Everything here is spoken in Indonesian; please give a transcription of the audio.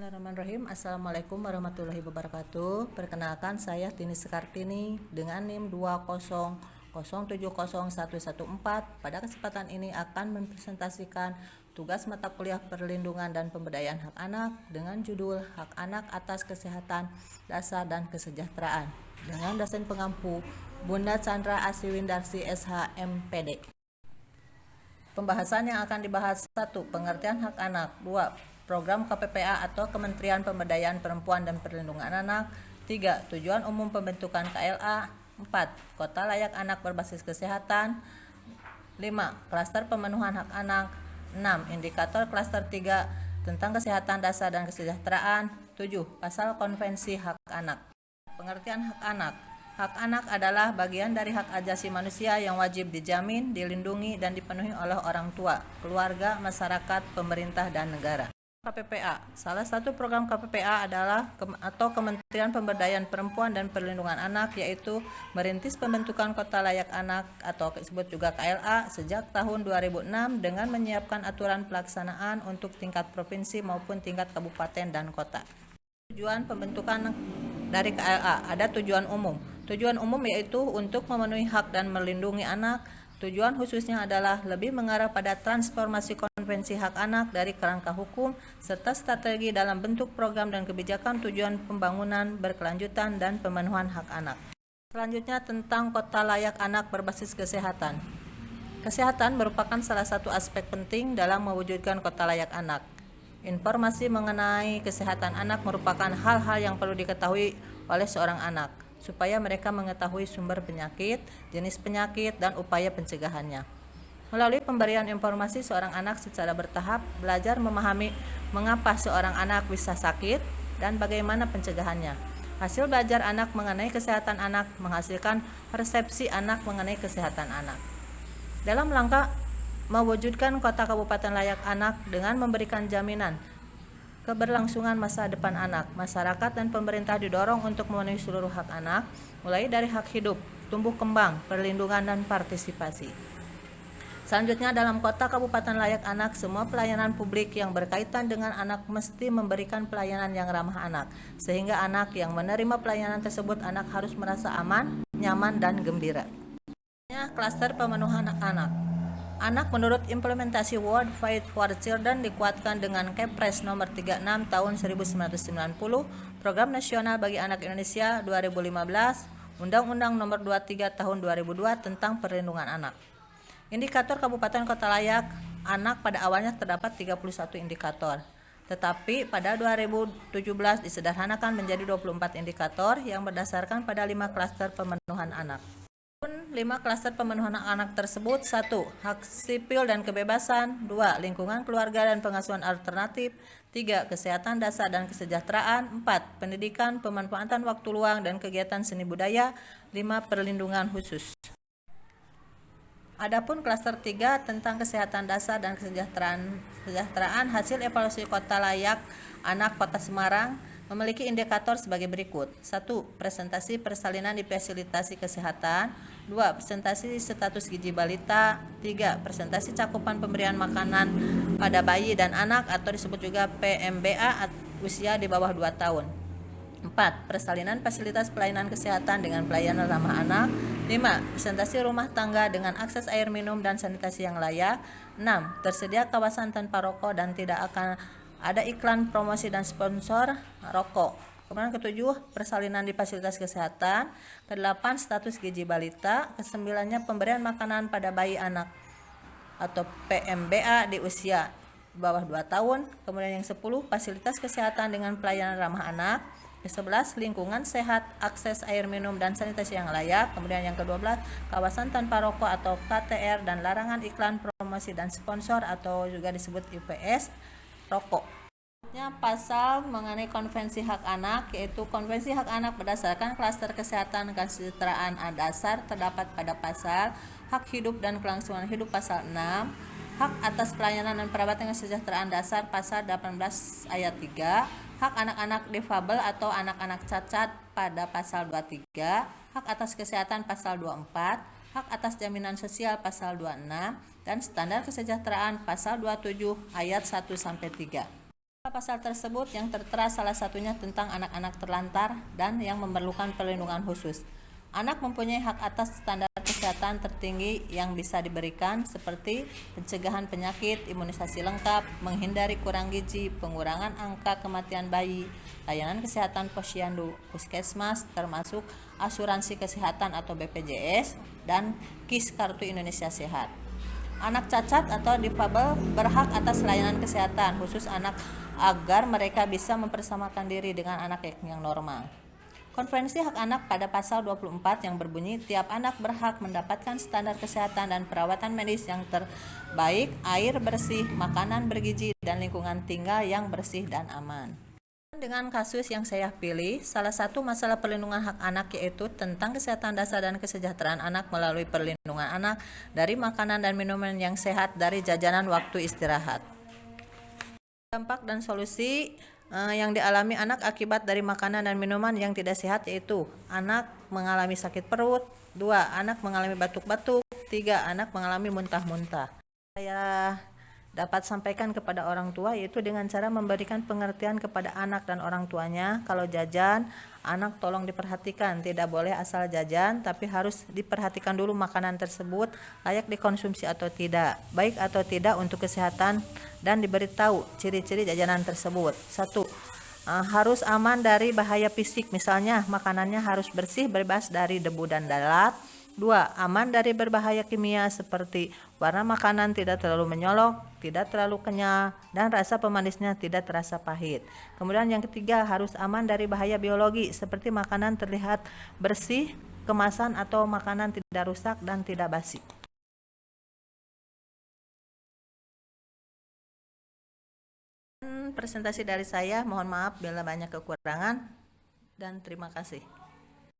Bismillahirrahmanirrahim. Assalamualaikum warahmatullahi wabarakatuh. Perkenalkan, saya Tini Sekartini dengan NIM 200701114. Pada kesempatan ini akan mempresentasikan tugas mata kuliah perlindungan dan pemberdayaan hak anak dengan judul Hak Anak atas Kesehatan Dasar dan Kesejahteraan dengan dosen pengampu Bunda Chandra Asiwindarsi SH MPD. Pembahasan yang akan dibahas: 1. Pengertian hak anak. 2. Program KPPA atau Kementerian Pemberdayaan Perempuan dan Perlindungan Anak. 3. Tujuan umum pembentukan KLA. 4. Kota layak anak berbasis kesehatan. 5. Klaster pemenuhan hak anak. 6. Indikator klaster 3 tentang kesehatan dasar dan kesejahteraan. 7. Pasal Konvensi Hak Anak. Pengertian hak anak. Hak anak adalah bagian dari hak asasi manusia yang wajib dijamin, dilindungi, dan dipenuhi oleh orang tua, keluarga, masyarakat, pemerintah, dan negara. KPPA. Salah satu program KPPA adalah Kementerian Pemberdayaan Perempuan dan Perlindungan Anak, yaitu merintis pembentukan Kota Layak Anak atau disebut juga KLA sejak tahun 2006 dengan menyiapkan aturan pelaksanaan untuk tingkat provinsi maupun tingkat kabupaten dan kota. Tujuan pembentukan dari KLA ada tujuan umum. Tujuan umum yaitu untuk memenuhi hak dan melindungi anak. Tujuan khususnya adalah lebih mengarah pada transformasi konvensi hak anak dari kerangka hukum serta strategi dalam bentuk program dan kebijakan tujuan pembangunan berkelanjutan dan pemenuhan hak anak. Selanjutnya tentang Kota Layak Anak berbasis kesehatan. Kesehatan merupakan salah satu aspek penting dalam mewujudkan Kota Layak Anak. Informasi mengenai kesehatan anak merupakan hal-hal yang perlu diketahui oleh seorang anak, supaya mereka mengetahui sumber penyakit, jenis penyakit, dan upaya pencegahannya. Melalui pemberian informasi, seorang anak secara bertahap belajar memahami mengapa seorang anak bisa sakit dan bagaimana pencegahannya. Hasil belajar anak mengenai kesehatan anak menghasilkan persepsi anak mengenai kesehatan anak. Dalam rangka mewujudkan kota kabupaten layak anak dengan memberikan jaminan keberlangsungan masa depan anak, masyarakat dan pemerintah didorong untuk memenuhi seluruh hak anak, mulai dari hak hidup, tumbuh kembang, perlindungan, dan partisipasi. Selanjutnya, dalam kota kabupaten layak anak, semua pelayanan publik yang berkaitan dengan anak mesti memberikan pelayanan yang ramah anak, sehingga anak yang menerima pelayanan tersebut anak harus merasa aman, nyaman, dan gembira. Klaster pemenuhan hak anak. Anak menurut implementasi World Fight for Children dikuatkan dengan Kepres nomor 36 tahun 1990, Program Nasional bagi Anak Indonesia 2015, Undang-Undang nomor 23 tahun 2002 tentang perlindungan anak. Indikator kabupaten kota layak anak pada awalnya terdapat 31 indikator, tetapi pada 2017 disederhanakan menjadi 24 indikator yang berdasarkan pada 5 klaster pemenuhan anak. 5 klaster pemenuhan anak tersebut: 1. Hak sipil dan kebebasan. 2. Lingkungan keluarga dan pengasuhan alternatif. 3. Kesehatan dasar dan kesejahteraan. 4. Pendidikan, pemanfaatan waktu luang dan kegiatan seni budaya. 5. Perlindungan khusus. Adapun klaster 3 tentang kesehatan dasar dan kesejahteraan, hasil evaluasi Kota Layak Anak Kota Semarang memiliki indikator sebagai berikut. 1. Presentasi persalinan di fasilitasi kesehatan. 2. Presentasi status gizi balita. 3. Presentasi cakupan pemberian makanan pada bayi dan anak atau disebut juga PMBA usia di bawah 2 tahun. 4. Persalinan fasilitas pelayanan kesehatan dengan pelayanan ramah anak. 5. Presentasi rumah tangga dengan akses air minum dan sanitasi yang layak. 6. Tersedia kawasan tanpa rokok dan tidak akan ada iklan promosi dan sponsor rokok. Kemudian ke-7, persalinan di fasilitas kesehatan. Ke-8, status gizi balita. Ke-9, pemberian makanan pada bayi anak atau PMBA di usia bawah 2 tahun. Kemudian yang 10, fasilitas kesehatan dengan pelayanan ramah anak. Ke-11, lingkungan sehat, akses air minum dan sanitasi yang layak. Kemudian yang ke-12, kawasan tanpa rokok atau KTR dan larangan iklan promosi dan sponsor atau juga disebut IPS rokok. Pasal mengenai konvensi hak anak, yaitu konvensi hak anak berdasarkan klaster kesehatan dan kesejahteraan dasar terdapat pada pasal hak hidup dan kelangsungan hidup pasal 6, hak atas pelayanan dan perawatan kesejahteraan dasar pasal 18 ayat 3, hak anak-anak difabel atau anak-anak cacat pada pasal 23, hak atas kesehatan pasal 24, hak atas jaminan sosial pasal 26, dan standar kesejahteraan pasal 27 ayat 1 sampai 3. Pasal tersebut yang tertera salah satunya tentang anak-anak terlantar dan yang memerlukan perlindungan khusus. Anak mempunyai hak atas standar kesehatan tertinggi yang bisa diberikan seperti pencegahan penyakit, imunisasi lengkap, menghindari kurang gizi, pengurangan angka kematian bayi, layanan kesehatan posyandu, puskesmas termasuk asuransi kesehatan atau BPJS, dan KIS Kartu Indonesia Sehat. Anak cacat atau difabel berhak atas layanan kesehatan khusus anak agar mereka bisa mempersamakan diri dengan anak yang normal. Konvensi Hak Anak pada pasal 24 yang berbunyi tiap anak berhak mendapatkan standar kesehatan dan perawatan medis yang terbaik, air bersih, makanan bergizi, dan lingkungan tinggal yang bersih dan aman. Dengan kasus yang saya pilih, salah satu masalah perlindungan hak anak yaitu tentang kesehatan dasar dan kesejahteraan anak melalui perlindungan anak dari makanan dan minuman yang sehat dari jajanan waktu istirahat. Dampak dan solusi yang dialami anak akibat dari makanan dan minuman yang tidak sehat yaitu anak mengalami sakit perut, 2. Anak mengalami batuk-batuk, 3. Anak mengalami muntah-muntah. Saya dapat sampaikan kepada orang tua yaitu dengan cara memberikan pengertian kepada anak dan orang tuanya kalau jajan, anak tolong diperhatikan, tidak boleh asal jajan tapi harus diperhatikan dulu makanan tersebut layak dikonsumsi atau tidak, baik atau tidak untuk kesehatan, dan diberitahu ciri-ciri jajanan tersebut. 1. Harus aman dari bahaya fisik, misalnya makanannya harus bersih, bebas dari debu dan lalat. 2. Aman dari berbahaya kimia seperti warna makanan tidak terlalu menyolok, tidak terlalu kenyal, dan rasa pemanisnya tidak terasa pahit. Kemudian yang ketiga, harus aman dari bahaya biologi seperti makanan terlihat bersih, kemasan atau makanan tidak rusak dan tidak basi. Presentasi dari saya, mohon maaf bila banyak kekurangan, dan terima kasih.